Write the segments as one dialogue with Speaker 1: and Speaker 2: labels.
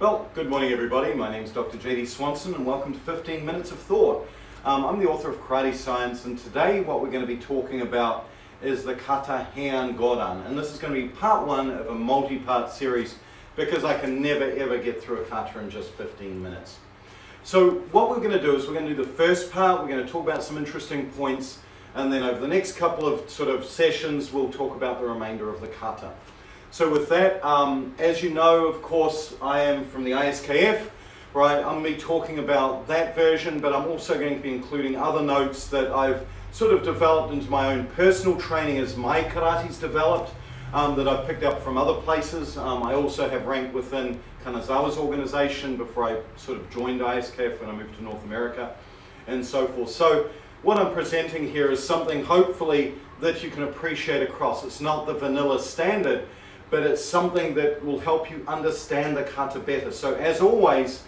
Speaker 1: Well, good morning everybody. My name is Dr. J.D. Swanson and welcome to 15 Minutes of Thought. I'm the author of Karate Science, and today what we're going to be talking about is the kata Heian Godan. And this is going to be part one of a multi-part series because I can never ever get through a kata in just 15 minutes. So what we're going to do is we're going to do the first part, we're going to talk about some interesting points, and then over the next couple of sort of sessions we'll talk about the remainder of the kata. So with that, as you know, of course, I am from the ISKF, right? I'm going to be talking about that version, but I'm also going to be including other notes that I've sort of developed into my own personal training as my karate's developed, that I've picked up from other places. I also have ranked within Kanazawa's organization before I sort of joined ISKF when I moved to North America and so forth. So what I'm presenting here is something hopefully that you can appreciate across. It's not the vanilla standard, but it's something that will help you understand the kata better. So as always,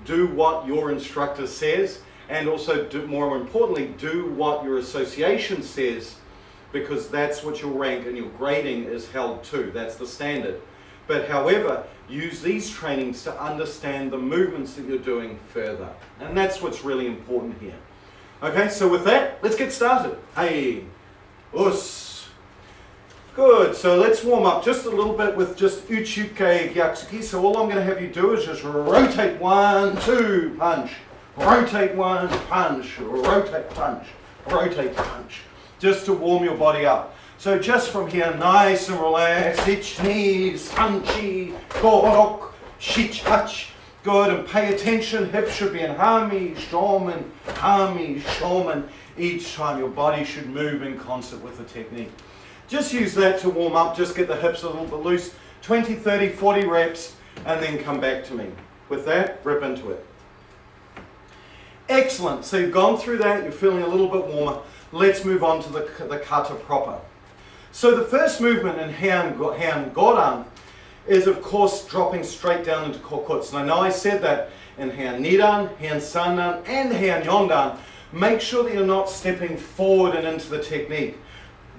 Speaker 1: do what your instructor says, and also more importantly, do what your association says, because that's what your rank and your grading is held to. That's the standard. But however, use these trainings to understand the movements that you're doing further. And that's what's really important here. Okay, so with that, let's get started. Hey, us. Good, so let's warm up just a little bit with just uncut kagi-zuki. So all I'm going to have you do is just rotate 1, 2, punch. Rotate 1, punch. Rotate, punch. Rotate, punch. Just to warm your body up. So just from here, nice and relaxed. Ichi, sanchi, korok, shichach. Good, and pay attention. Hips should be in hami, shomen. Each time your body should move in concert with the technique. Just use that to warm up, just get the hips a little bit loose, 20, 30, 40 reps, and then come back to me. With that, rip into it. Excellent, so you've gone through that, you're feeling a little bit warmer. Let's move on to the kata proper. So the first movement in Heian Godan is of course dropping straight down into kokuts. And I know I said that in Heian Nidan, Heian Sandan, and Heian Yondan. Make sure that you're not stepping forward and into the technique.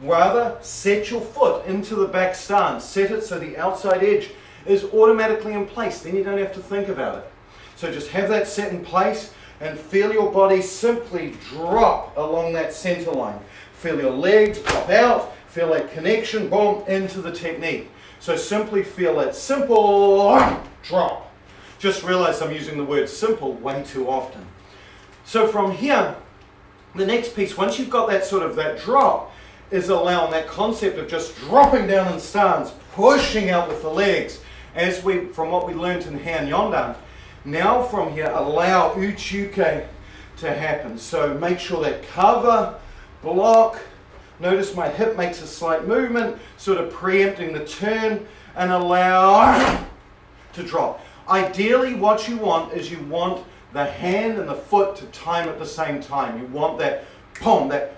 Speaker 1: Rather, set your foot into the back stance. Set it so the outside edge is automatically in place. Then you don't have to think about it. So just have that set in place and feel your body simply drop along that center line. Feel your legs pop out. Feel that connection, boom, into the technique. So simply feel that simple drop. Just realize I'm using the word simple way too often. So from here, the next piece, once you've got that sort of that drop, is allowing that concept of just dropping down in stance, pushing out with the legs, from what we learned in Heian Yondan. Now from here, allow uncut to happen. So make sure that cover, block, notice my hip makes a slight movement, sort of preempting the turn, and allow to drop. Ideally, what you want is you want the hand and the foot to time at the same time. You want that boom, that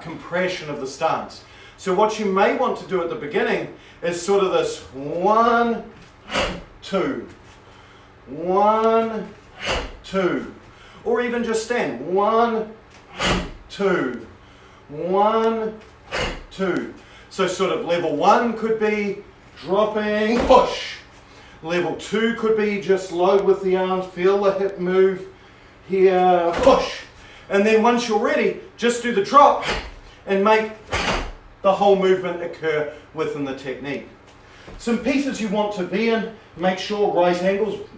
Speaker 1: compression of the stance. So what you may want to do at the beginning is sort of this 1, 2, 1, 2, or even just stand 1, 2, 1, 2. So sort of level 1 could be dropping, push. Level 2 could be just load with the arms, feel the hip move here, push. And then once you're ready, just do the drop and make the whole movement occur within the technique. Some pieces you want to be in, make sure right angles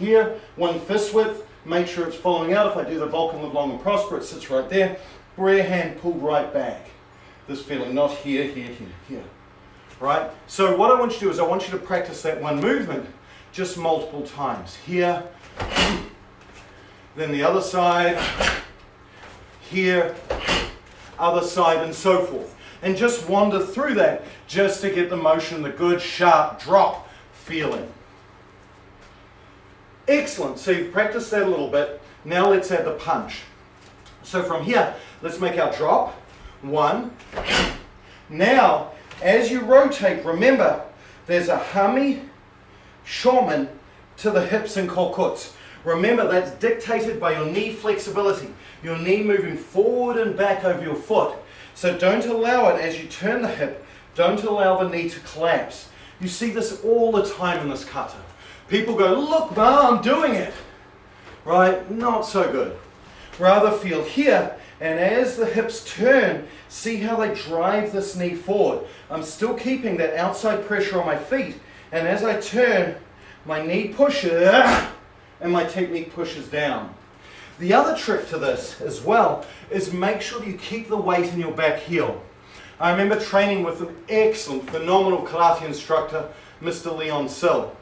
Speaker 1: here, 1 fist width, make sure it's following out. If I do the Vulcan live long and prosper, it sits right there. Rear hand pulled right back. This feeling, not here, here, here, here. Right? So what I want you to do is I want you to practice that one movement just multiple times. Here, then the other side, here, other side, and so forth. And just wander through that just to get the motion, the good sharp drop feeling. Excellent, so you've practiced that a little bit. Now let's add the punch. So from here, let's make our drop. 1. Now, as you rotate, remember, there's a hami, shomen to the hips and kokuts. Remember, that's dictated by your knee flexibility. Your knee moving forward and back over your foot. So don't allow it as you turn the hip, don't allow the knee to collapse. You see this all the time in this kata. People go, look, Ma, I'm doing it. Right? Not so good. Rather feel here, and as the hips turn, see how they drive this knee forward. I'm still keeping that outside pressure on my feet, and as I turn, my knee pushes, and my technique pushes down. The other trick to this as well is make sure you keep the weight in your back heel. I remember training with an excellent, phenomenal karate instructor, Mr. Leon Sill.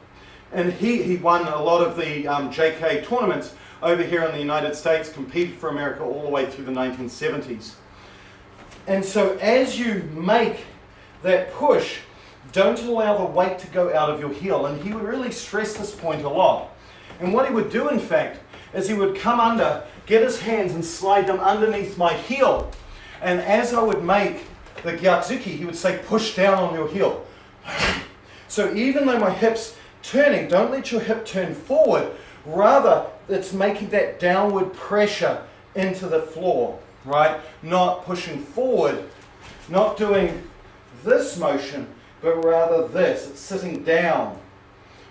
Speaker 1: And he won a lot of the JK tournaments over here in the United States, competed for America all the way through the 1970s. And so as you make that push, don't allow the weight to go out of your heel. And he would really stress this point a lot. And what he would do, in fact, is he would come under, get his hands and slide them underneath my heel. And as I would make the kagi-zuki, he would say, push down on your heel. So even though my hip's turning, don't let your hip turn forward. Rather, it's making that downward pressure into the floor, right? Not pushing forward, not doing this motion, but rather this. It's sitting down,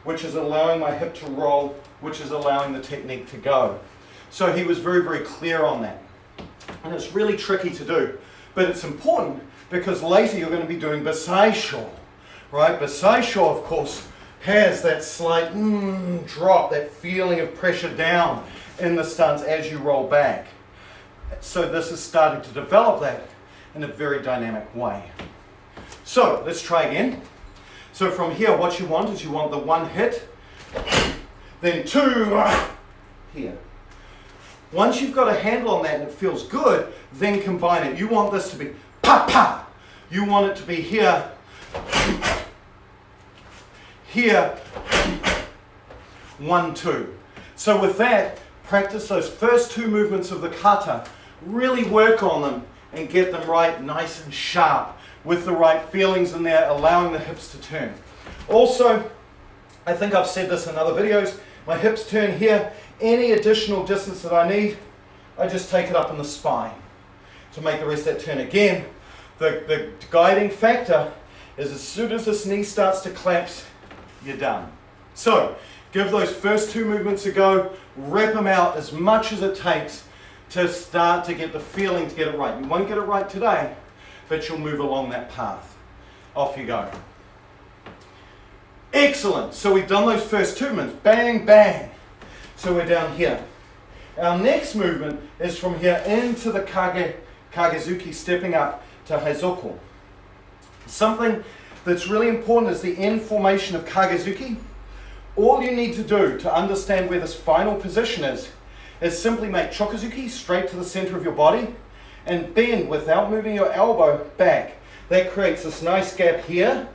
Speaker 1: which is allowing my hip to roll, which is allowing the technique to go. So he was very, very clear on that. And it's really tricky to do, but it's important because later you're going to be doing Basaisho, right? Basaisho, of course, has that slight drop, that feeling of pressure down in the stance as you roll back. So this is starting to develop that in a very dynamic way. So let's try again. So from here, what you want is you want the one hit, then two here. Once you've got a handle on that and it feels good, then combine it. You want this to be pa pa. You want it to be here, here, 1, 2. So with that, practice those first two movements of the kata. Really work on them and get them right, nice and sharp, with the right feelings in there, allowing the hips to turn. Also, I think I've said this in other videos, my hips turn here. Any additional distance that I need, I just take it up in the spine to make the rest of that turn. Again, the guiding factor is as soon as this knee starts to collapse, you're done. So, give those first two movements a go, rep them out as much as it takes to start to get the feeling to get it right. You won't get it right today, but you'll move along that path. Off you go. Excellent. So we've done those first two movements. Bang, bang. So we're down here. Our next movement is from here into the kagi-zuki, stepping up to Heizoku. Something that's really important is the end formation of kagi-zuki. All you need to do to understand where this final position is simply make chokazuki straight to the center of your body and bend without moving your elbow back. That creates this nice gap here.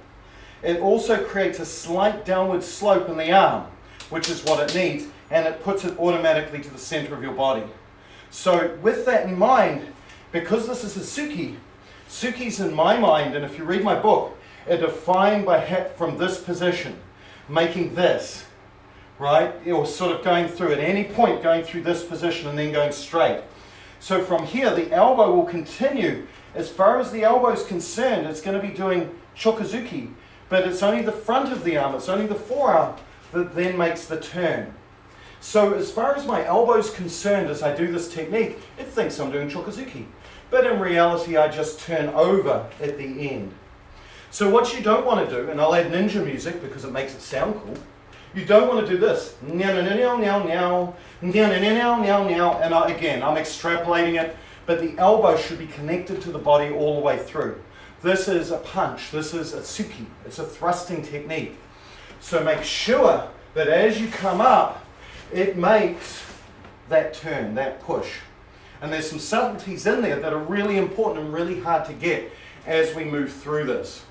Speaker 1: It also creates a slight downward slope in the arm, which is what it needs, and it puts it automatically to the center of your body. So with that in mind, because this is a suki, sukis in my mind, and if you read my book, are defined by from this position, making this, right? Or sort of going through at any point, going through this position and then going straight. So from here, the elbow will continue. As far as the elbow is concerned, it's going to be doing chokazuki, but it's only the front of the arm, it's only the forearm that then makes the turn. So as far as my elbow is concerned, as I do this technique, it thinks I'm doing chokazuki. But in reality, I just turn over at the end. So what you don't want to do, and I'll add ninja music because it makes it sound cool, you don't want to do this. And again, I'm extrapolating it, but the elbow should be connected to the body all the way through. This is a punch, this is a tsuki, it's a thrusting technique. So make sure that as you come up, it makes that turn, that push. And there's some subtleties in there that are really important and really hard to get as we move through this.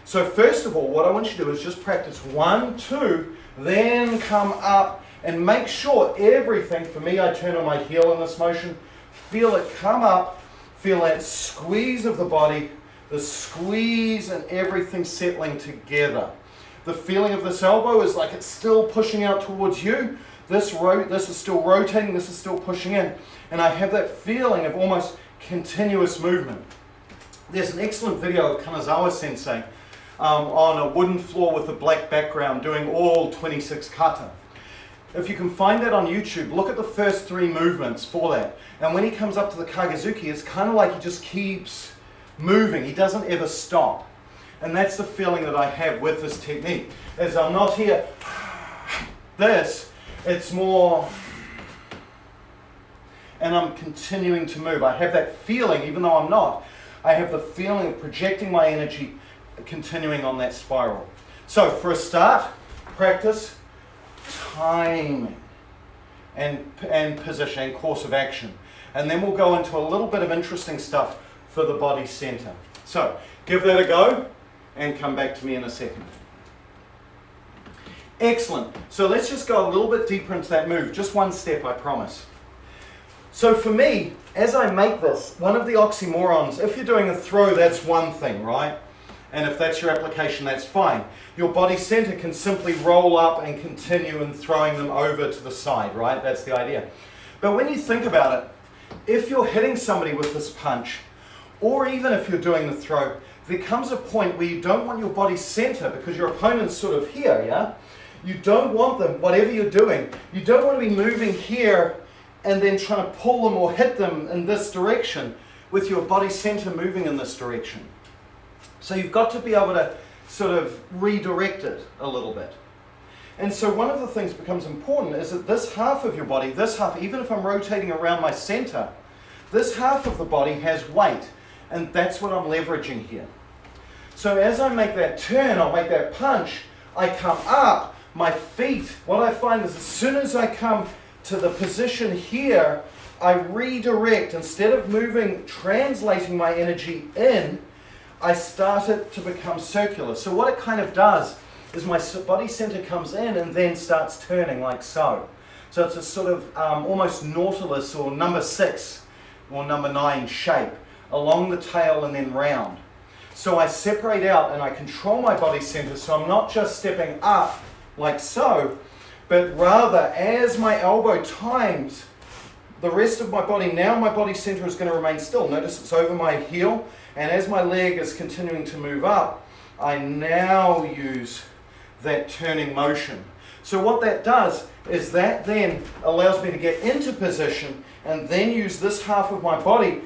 Speaker 1: So first of all, what I want you to do is just practice 1, 2, then come up and make sure everything, for me I turn on my heel in this motion, feel it come up, feel that squeeze of the body, the squeeze and everything settling together. The feeling of this elbow is like it's still pushing out towards you. This is still rotating, this is still pushing in. And I have that feeling of almost continuous movement. There's an excellent video of Kanazawa Sensei on a wooden floor with a black background doing all 26 kata. If you can find that on YouTube, look at the first 3 movements for that. And when he comes up to the kagi-zuki, it's kind of like he just keeps moving. He doesn't ever stop. And that's the feeling that I have with this technique. As I'm not here, it's more, and I'm continuing to move. I have that feeling, even though I'm not, I have the feeling of projecting my energy, continuing on that spiral. So for a start, practice timing and position and course of action. And then we'll go into a little bit of interesting stuff for the body center. So give that a go and come back to me in a second. Excellent. So let's just go a little bit deeper into that move. Just one step, I promise. So for me, as I make this, one of the oxymorons, if you're doing a throw, that's one thing, right? And if that's your application, that's fine. Your body center can simply roll up and continue in throwing them over to the side, right? That's the idea. But when you think about it, if you're hitting somebody with this punch, or even if you're doing the throw, there comes a point where you don't want your body center, because your opponent's sort of here, yeah? You don't want them, whatever you're doing, you don't want to be moving here and then trying to pull them or hit them in this direction with your body center moving in this direction. So you've got to be able to sort of redirect it a little bit. And so one of the things that becomes important is that this half of your body, this half, even if I'm rotating around my center, this half of the body has weight, and that's what I'm leveraging here. So as I make that turn, I'll make that punch, I come up, my feet, what I find is as soon as I come to the position here, I redirect. Instead of moving, translating my energy in, I start it to become circular. So what it kind of does is my body center comes in and then starts turning like so. So it's a sort of almost nautilus or number 6 or number 9 shape along the tail and then round. So I separate out and I control my body center, so I'm not just stepping up like so, but rather as my elbow times the rest of my body, now my body center is going to remain still. Notice it's over my heel, and as my leg is continuing to move up, I now use that turning motion. So what that does is that then allows me to get into position and then use this half of my body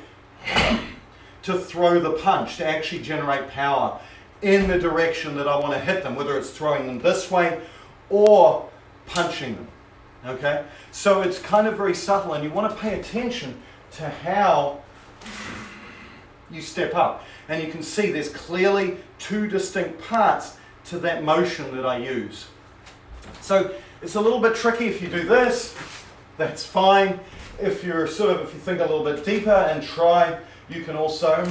Speaker 1: to throw the punch, to actually generate power in the direction that I want to hit them, whether it's throwing them this way or punching them. Okay? So it's kind of very subtle, and you want to pay attention to how you step up. And you can see there's clearly 2 distinct parts to that motion that I use. So it's a little bit tricky if you do this, that's fine. If you think a little bit deeper and try, you can also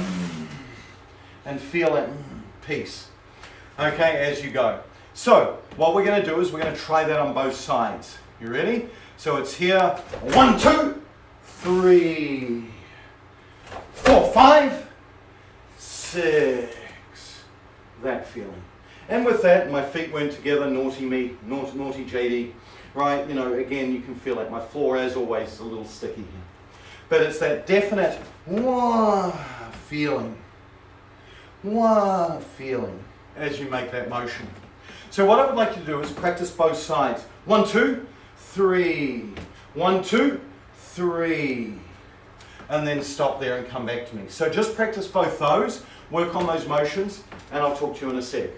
Speaker 1: and feel it peace. Okay, as you go. So what we're going to do is we're going to try that on both sides. You ready? So it's here. 1, 2, 3, 4, 5, 6. That feeling. And with that, my feet weren't together. Naughty me, naughty JD. Right? You know, again, you can feel like my floor, as always, is a little sticky here. But it's that definite wah feeling. Wah feeling as you make that motion. So what I would like you to do is practice both sides. 1, 2, 3. 1, 2, 3. And then stop there and come back to me. So just practice both those, work on those motions, and I'll talk to you in a sec.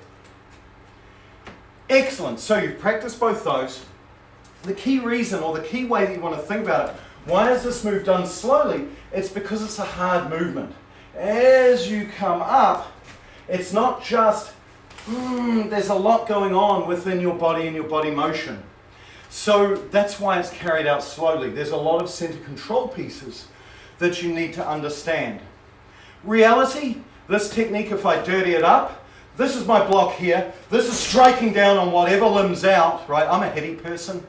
Speaker 1: Excellent. So you've practiced both those. The key reason, or the key way that you want to think about it, why is this move done slowly? It's because it's a hard movement. As you come up, it's not just, there's a lot going on within your body and your body motion. So that's why it's carried out slowly. There's a lot of center control pieces that you need to understand. Reality, this technique, if I dirty it up, this is my block here. This is striking down on whatever limb's out, right? I'm a heady person,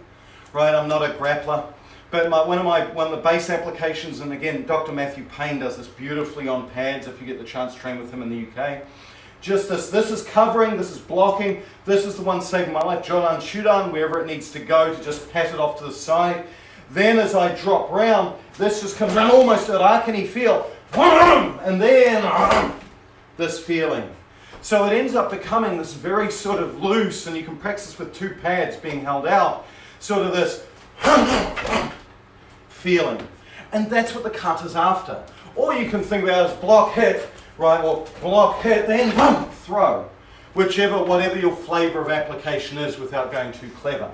Speaker 1: right? I'm not a grappler. But one of the base applications, and again, Dr. Matthew Payne does this beautifully on pads if you get the chance to train with him in the UK. Just this is covering, this is blocking, this is the one saving my life, Jodan Shudan, wherever it needs to go to just pat it off to the side. Then as I drop round, this just comes around almost at Arkany feel, and then this feeling. So it ends up becoming this very sort of loose, and you can practice with two pads being held out, sort of this feeling. And that's what the kata's after. Or you can think about it as block, hit, right, or block, hit, then throw. Whatever your flavor of application is without going too clever,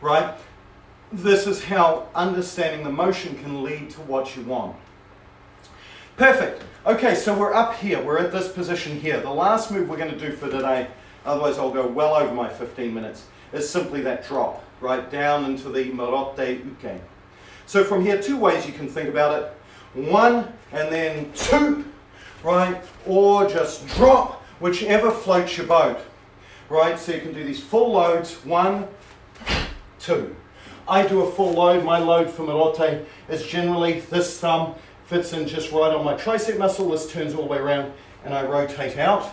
Speaker 1: right? This is how understanding the motion can lead to what you want. Perfect. Okay, so we're up here. We're at this position here. The last move we're going to do for today, otherwise I'll go well over my 15 minutes, is simply that drop, right, down into the marote uke. So from here, two ways you can think about it. One and then two, right, or just drop, whichever floats your boat, right? So you can do these full loads, 1, 2. I do a full load. My load for marote is generally this thumb fits in just right on my tricep muscle. This turns all the way around and I rotate out.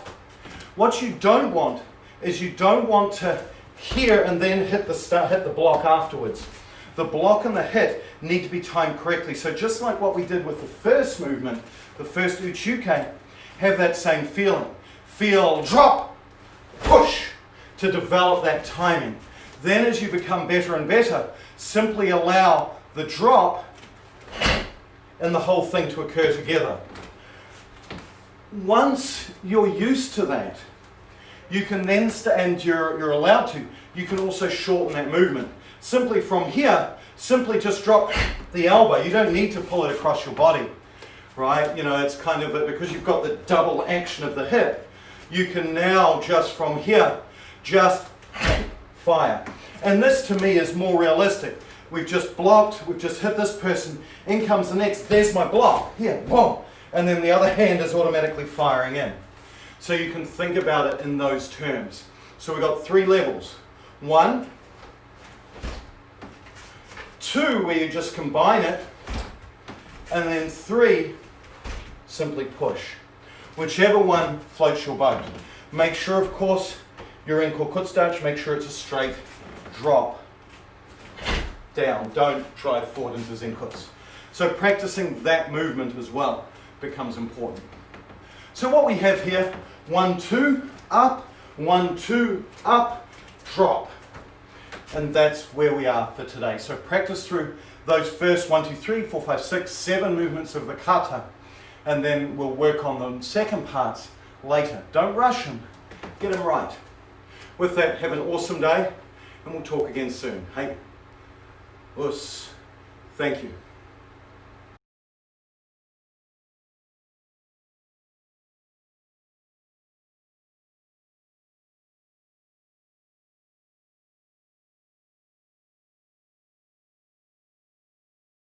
Speaker 1: What you don't want is you don't want to here and then hit the block afterwards. The block and the hit need to be timed correctly. So just like what we did with the first movement, the first uchuke, have that same feeling. Feel, drop, push, to develop that timing. Then as you become better and better, simply allow the drop and the whole thing to occur together. Once you're used to that, you can then, and you're allowed to, you can also shorten that movement. Simply from here, simply just drop the elbow. You don't need to pull it across your body, right? You know, it's kind of, because you've got the double action of the hip, you can now just from here, just fire. And this to me is more realistic. We've just blocked, we've just hit this person, in comes the next, there's my block, here, boom. And then the other hand is automatically firing in. So you can think about it in those terms. So we've got 3 levels. 1, 2, where you just combine it, and then 3, simply push. Whichever one floats your boat. Make sure, of course, you're in kokutsudachi, make sure it's a straight drop down. Don't drive forward into zenkutsu. So practicing that movement as well becomes important. So what we have here, 1, 2, up, 1, 2, up, drop. And that's where we are for today. So practice through those first 1, 2, 3, 4, 5, 6, 7 movements of the kata, and then we'll work on the second parts later. Don't rush them. Get them right. With that, have an awesome day, and we'll talk again soon. Hey, us. Thank you.